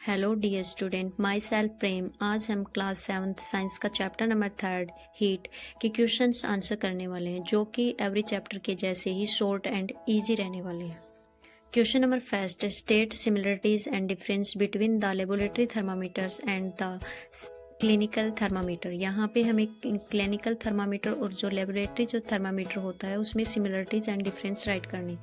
Hello dear student, myself Prem. आज हम class 7th science का चैप्टर नंबर 3 हीट के क्वेश्चंस आंसर करने वाले हैं, जो कि एवरी चैप्टर के जैसे ही शॉर्ट एंड इजी रहने वाले हैं। Question number first, state similarities and difference between the laboratory thermometers and the clinical thermometer. यहाँ पे हमें क्लिनिकल थर्मामीटर और जो लेबोरेटरी जो थर्मामीटर होता है उसमें सिमिलरिटीज एंड डिफरेंस राइट करनी।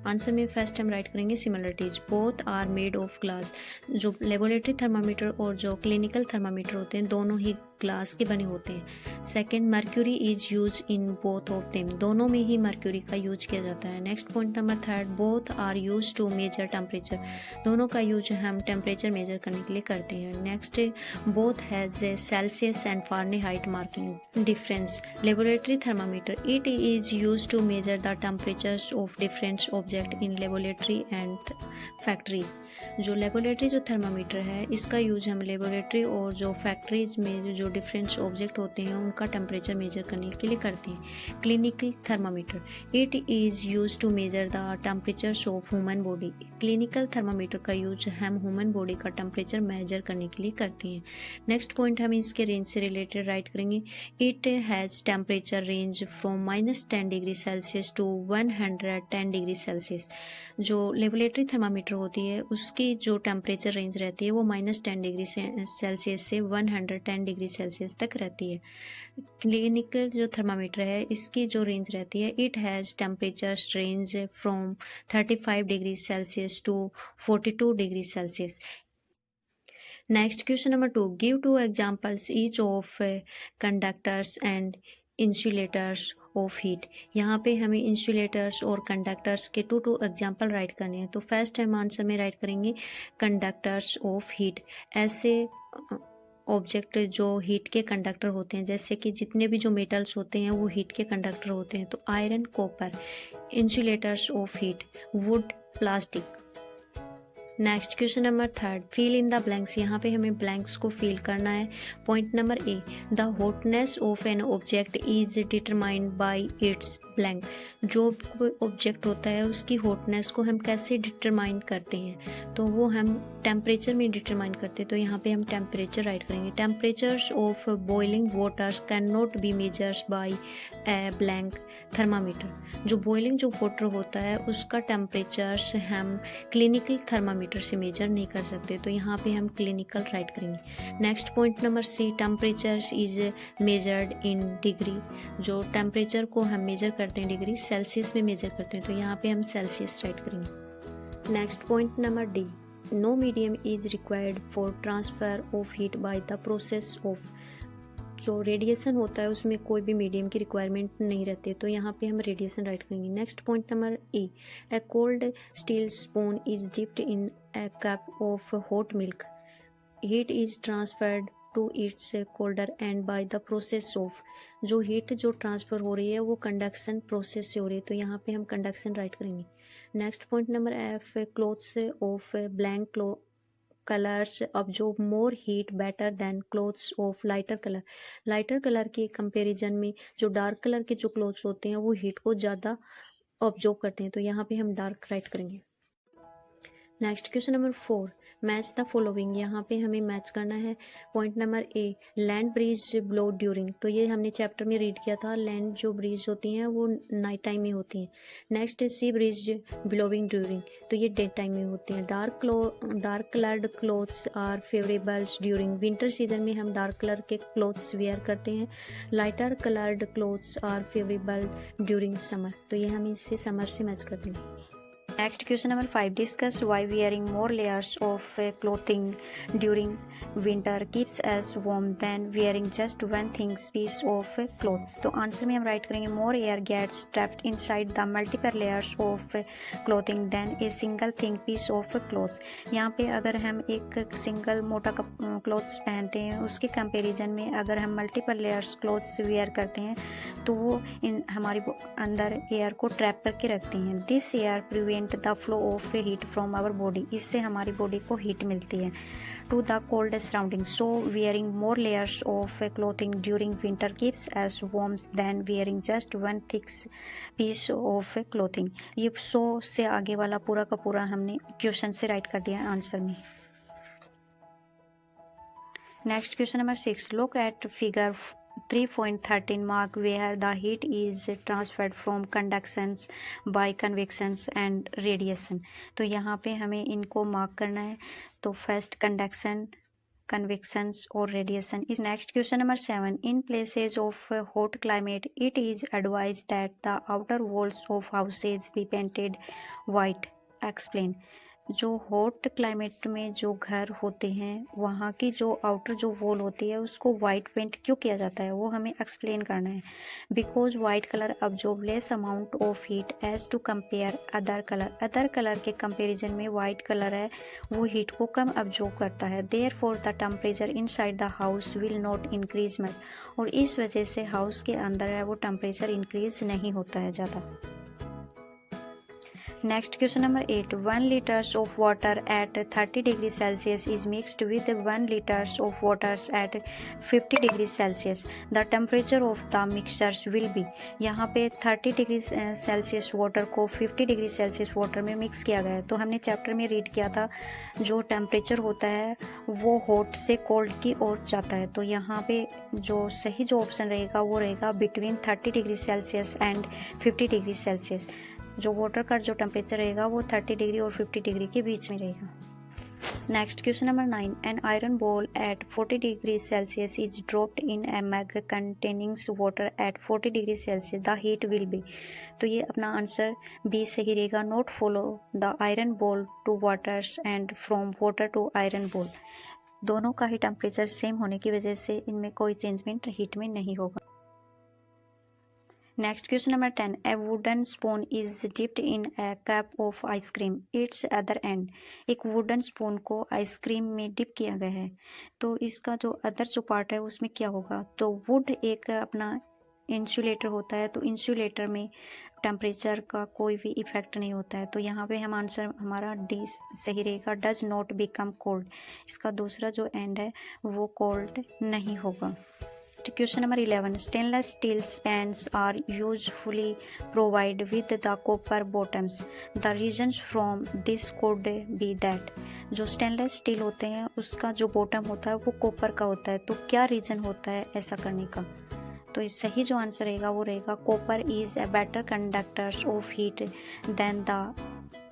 आंसर में फर्स्ट हम राइट करेंगे similarities. Both are made of glass. जो लेबोरेटरी थर्मामीटर और जो क्लिनिकल थर्मामीटर होते हैं दोनों ही ग्लास के बने होते हैं। Second, mercury is use in both of them. दोनों में ही मर्क्यूरी का यूज किया जाता है। Next point number third, both are use to measure temperature. दोनों का यूज हम टेम्परेचर मेजर करने के लिए करते हैं। Next, both has Celsius and Fahrenheit marking difference. Laboratory thermometer, it is use to measure the temperatures of different object in laboratory and factories. जो laboratory जो थर्मामीटर है इसका यूज हम लेबोरेटरी और जो फैक्ट्रीज में जो डिफरेंट ऑब्जेक्ट होते हैं उनका टेम्परेचर मेजर करने के लिए करते हैं। Clinical thermometer, it is use to measure the temperatures of human body. Clinical thermometer का यूज हम ह्यूमन बॉडी का टेम्परेचर मेजर करने के लिए करते हैं। नेक्स्ट पॉइंट हम इसके रेंज से रिलेटेड राइट करेंगे। It has temperature range from -10 degree Celsius to 110 degree Celsius. जो लेबोरेटरी थर्मामीटर होती है उसकी जो टेम्परेचर रेंज रहती है वो -10 डिग्री सेल्सियस से 110 डिग्री सेल्सियस तक रहती है। क्लिनिकल जो थर्मामीटर है इसकी जो रेंज रहती है, it has temperature range from 35 degree Celsius to 42 degree Celsius. Next question number 2, give 2 examples each of conductors and insulators of heat. यहाँ पे हमें इंसुलेटर्स और कंडक्टर्स के टू एग्जाम्पल राइट करने हैं। तो फर्स्ट हम आंसर में राइट करेंगे कंडक्टर्स ऑफ हीट। ऐसे ऑब्जेक्ट जो हीट के कंडक्टर होते हैं, जैसे कि जितने भी जो मेटल्स होते हैं वो हीट के कंडक्टर होते हैं। तो iron, copper. Insulators of heat, wood, plastic. Next question number 3, fill in the blanks. यहाँ पे हमें ब्लैंक्स को फिल करना है। Point number A, the hotness of an object is determined by its blank. जो ऑब्जेक्ट होता है उसकी हॉटनेस को हम कैसे डिटरमाइन करते हैं, तो वो हम टेम्परेचर में डिटरमाइन करते हैं। तो यहाँ पे हम टेम्परेचर राइट करेंगे। Temperatures of boiling waters can not be measured by a blank thermometer. जो बॉइलिंग जो वाटर होता है उसका टेम्परेचर्स हम क्लिनिकल थर्मामीटर से मेजर नहीं कर सकते। तो यहाँ पे हम क्लिनिकल राइट करेंगे। Next point number C, temperatures is measured in degree. जो टेम्परेचर को हम मेजर करते हैं डिग्री सेल्सियस में मेजर करते हैं। तो यहाँ पे हम सेल्सियस राइट करेंगे। Next point number D, no medium is required for transfer of heat by the process of. जो रेडिएशन होता है उसमें कोई भी मीडियम की रिक्वायरमेंट नहीं रहती, तो यहाँ पे हम रेडिएशन राइट करेंगे। Next point number E, a cold steel spoon is dipped in a cup of hot milk. Heat is transferred to its colder and by the process of. जो heat जो transfer हो रही है वो conduction process से हो रही है। तो यहाँ पे हम कंडक्शन राइट करेंगे। Next point number F, clothes of blank colours absorb more heat better than clothes of lighter color। Lighter colour के कंपैरिजन में जो डार्क कलर के जो क्लोथ्स होते हैं वो हीट को ज़्यादा ऑब्जॉर्व करते हैं। तो यहाँ पे हम डार्क राइट करेंगे। Next question number 4, match the following. यहाँ पे हमें मैच करना है। पॉइंट नंबर ए, लैंड ब्रीज ब्लो ड्यूरिंग। तो ये हमने चैप्टर में रीड किया था, लैंड जो ब्रीज होती हैं वो नाइट टाइम में होती हैं। Next sea breeze blowing during, तो ये डे टाइम में होती हैं। Dark coloured clothes are favourables during winter season में हम डार्क कलर के क्लोथ्स वेयर करते हैं। Lighter coloured clothes are favourable during summer. तो ये हम इससे समर से मैच कर देंगे। Next question number 5, discuss why wearing more layers of clothing during winter keeps us warm than wearing just one thin piece of clothes। तो answer में हम राइट करेंगे more air gets trapped inside the multiple layers of clothing than a single thin piece of clothes। यहाँ पे अगर हम एक single मोटा क्लोथ्स पहनते हैं उसके कंपैरिजन में अगर हम मल्टीपल लेयर्स क्लोथ्स वेयर करते हैं तो वो हमारी अंदर एयर को ट्रैप करके रखती हैं। This air prevent the flow of heat from our body. इससे हमारी बॉडी को हीट मिलती है to the cold surrounding. So wearing more layers of clothing during winter keeps us warm than wearing just one thick piece of clothing. ये सो से आगे वाला पूरा का पूरा हमने क्वेश्चन से राइट कर दिया आंसर में। Next question number 6. Look at figure 3.13 mark where the heat is transferred from conductions by convections and radiation. तो यहाँ पे हमें इनको मार्क करना है. तो first conduction, convections or radiation is next. Question number 7. In places of hot climate, it is advised that the outer walls of houses be painted white. Explain. जो hot climate में जो घर होते हैं वहाँ की जो आउटर जो वॉल होती है उसको वाइट पेंट क्यों किया जाता है वो हमें एक्सप्लेन करना है. Because white colour absorb less amount of heat as to compare other colour के कंपेरिजन में वाइट कलर है वो हीट को कम अब्जॉर्ब करता है. Therefore the temperature inside the house will not increase much. और इस वजह से हाउस के अंदर है वो टेम्परेचर इंक्रीज नहीं होता है ज़्यादा. Next question number 8. 1 liters of water at 30 degrees Celsius is mixed with 1 liters of water at 50 degrees Celsius. The temperature of the mixtures will be. यहाँ पे 30 डिग्री सेल्सियस वाटर को 50 डिग्री सेल्सियस वाटर में mix किया गया है. तो हमने chapter में रीड किया था जो टेम्परेचर होता है वो हॉट से कोल्ड की ओर जाता है. तो यहाँ पे जो सही जो ऑप्शन रहेगा वो रहेगा between 30 degree Celsius and 50 degree Celsius. जो वाटर का जो टेम्परेचर रहेगा वो 30 डिग्री और 50 डिग्री के बीच में रहेगा. Next question number 9. An iron ball at 40 degree Celsius is dropped in a mug containing water at 40 degree Celsius. The heat will be. तो ये अपना आंसर बी सही रहेगा. Not follow the iron ball to waters and from water to iron ball. दोनों का ही temperature same होने की वजह से इनमें कोई चेंजमेंट हीट में नहीं होगा. Next question number 10. A wooden spoon is dipped in a cup of ice cream. Its other end. एक वुडन स्पून को आइसक्रीम में डिप किया गया है तो इसका जो अदर जो पार्ट है उसमें क्या होगा. तो वुड एक अपना इंसुलेटर होता है. तो इंसुलेटर में टेम्परेचर का कोई भी इफेक्ट नहीं होता है. तो यहाँ पे हम आंसर हमारा डी सही रहेगा. Does not become cold. इसका दूसरा जो एंड है वो कोल्ड नहीं होगा. Question number 11. Stainless steel pans are usually provided with the copper bottoms. The reasons from this could be that. जो स्टेनलेस स्टील होते हैं उसका जो बॉटम होता है वो कॉपर का होता है. तो क्या रीज़न होता है ऐसा करने का. तो इस सही जो आंसर रहेगा वो रहेगा copper is a better conductor of heat than the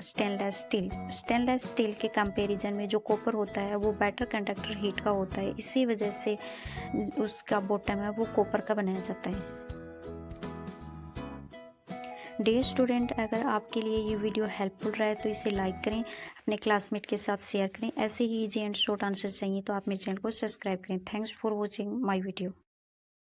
stainless steel. Stainless steel के कंपैरिजन में जो कॉपर होता है वो बेटर कंडक्टर हीट का होता है. इसी वजह से उसका बॉटम है वो कॉपर का बनाया जाता है. डियर स्टूडेंट, अगर आपके लिए ये वीडियो हेल्पफुल रहा है तो इसे लाइक करें, अपने क्लासमेट के साथ शेयर करें. ऐसे ही इजी एंड शॉर्ट आंसर चाहिए तो आप मेरे चैनल को सब्सक्राइब करें. Thanks for watching my video.